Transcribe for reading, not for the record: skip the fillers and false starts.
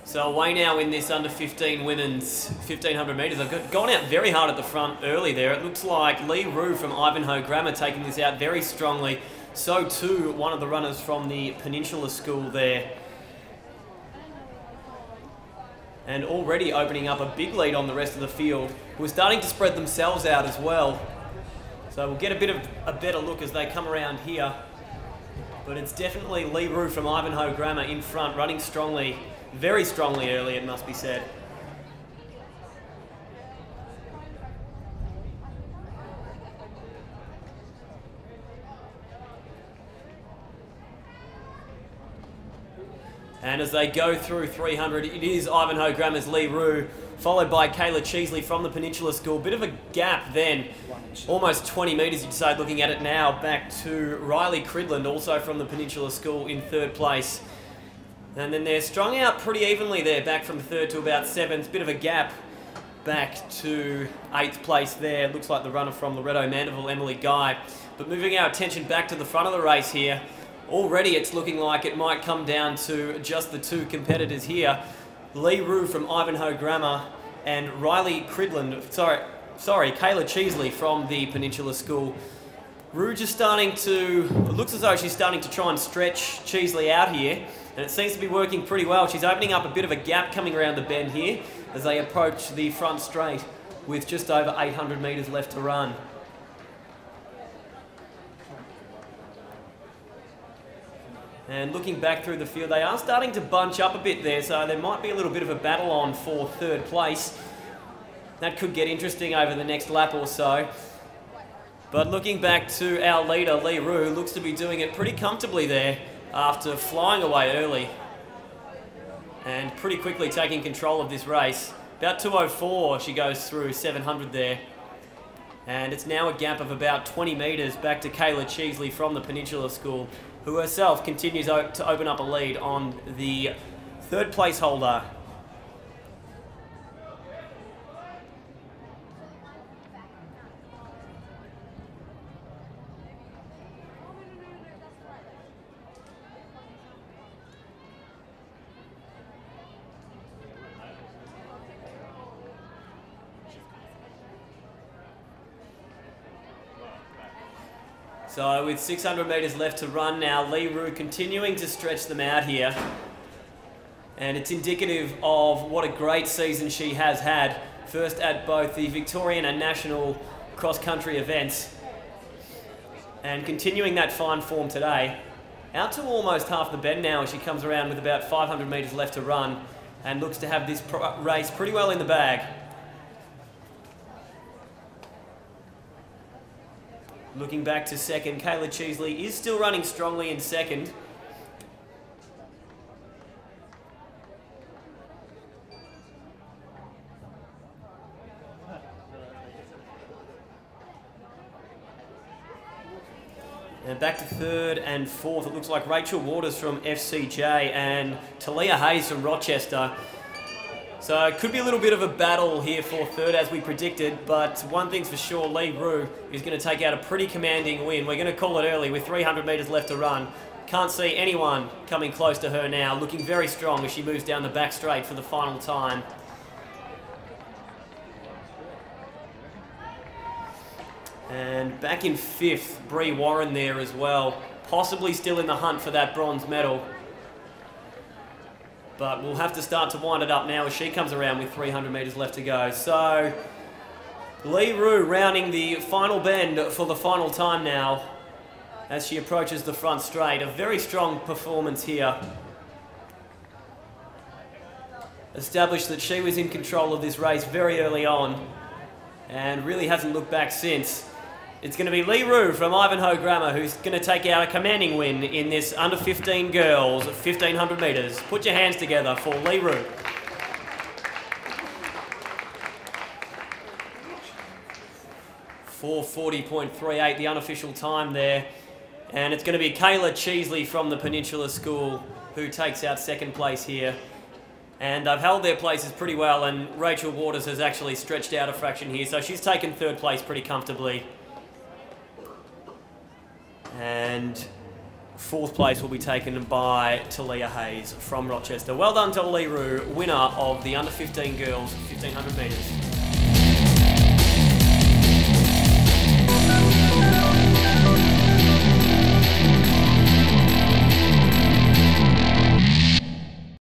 So away now in this under 15 women's 1500 metres. They've gone out very hard at the front early there. It looks like Lee Rue from Ivanhoe Grammar taking this out very strongly. So too one of the runners from the Peninsula School there. And already opening up a big lead on the rest of the field, who are starting to spread themselves out as well. So we'll get a bit of a better look as they come around here. But it's definitely Lee Rue from Ivanhoe Grammar in front, running strongly. Very strongly early, it must be said. And as they go through 300, it is Ivanhoe Grammar's Lee Rue, followed by Kayla Cheesley from the Peninsula School. Bit of a gap then, almost 20 metres you'd say looking at it now, back to Riley Cridland, also from the Peninsula School in third place. And then they're strung out pretty evenly there, back from third to about seventh. Bit of a gap back to 8th place there. Looks like the runner from Loretto Mandeville, Emily Guy. But moving our attention back to the front of the race here, already it's looking like it might come down to just the two competitors here. Lee Rue from Ivanhoe Grammar and Riley Cridland, sorry, Kayla Cheesley from the Peninsula School. Rue just starting to, it looks as though she's starting to try and stretch Cheesley out here. And it seems to be working pretty well. She's opening up a bit of a gap coming around the bend here as they approach the front straight with just over 800 metres left to run. And looking back through the field, they are starting to bunch up a bit there, so there might be a little bit of a battle on for third place. That could get interesting over the next lap or so. But looking back to our leader, Lee Rue, looks to be doing it pretty comfortably there after flying away early and pretty quickly taking control of this race. About 2:04 she goes through 700 there. And it's now a gap of about 20 metres back to Kayla Cheesley from the Peninsula School, who herself continues to open up a lead on the third place holder. So with 600 metres left to run now, Lee Rue continuing to stretch them out here. And it's indicative of what a great season she has had. First at both the Victorian and national cross-country events. And continuing that fine form today. Out to almost half the bend now as she comes around with about 500 metres left to run. And looks to have this race pretty well in the bag. Looking back to second, Kayla Cheesley is still running strongly in second. And back to third and fourth, it looks like Rachel Waters from FCJ and Talia Hayes from Rochester. So it could be a little bit of a battle here for third as we predicted, but one thing's for sure, Lee Rue is going to take out a pretty commanding win. We're going to call it early with 300 metres left to run. Can't see anyone coming close to her now, looking very strong as she moves down the back straight for the final time. And back in fifth, Bree Warren there as well, possibly still in the hunt for that bronze medal. But we'll have to start to wind it up now as she comes around with 300 metres left to go. So, Lee Rue rounding the final bend for the final time now as she approaches the front straight. A very strong performance here. Established that she was in control of this race very early on and really hasn't looked back since. It's going to be Lee Rue from Ivanhoe Grammar who's going to take out a commanding win in this under 15 girls 1500 metres. Put your hands together for Lee Rue. .440.38, the unofficial time there. And it's going to be Kayla Cheesley from the Peninsula School who takes out second place here. And they've held their places pretty well, and Rachel Waters has actually stretched out a fraction here, so she's taken third place pretty comfortably. And Fourth place will be taken by Talia Hayes from Rochester. Well done to Lee Roo, winner of the under 15 girls 1500 metres.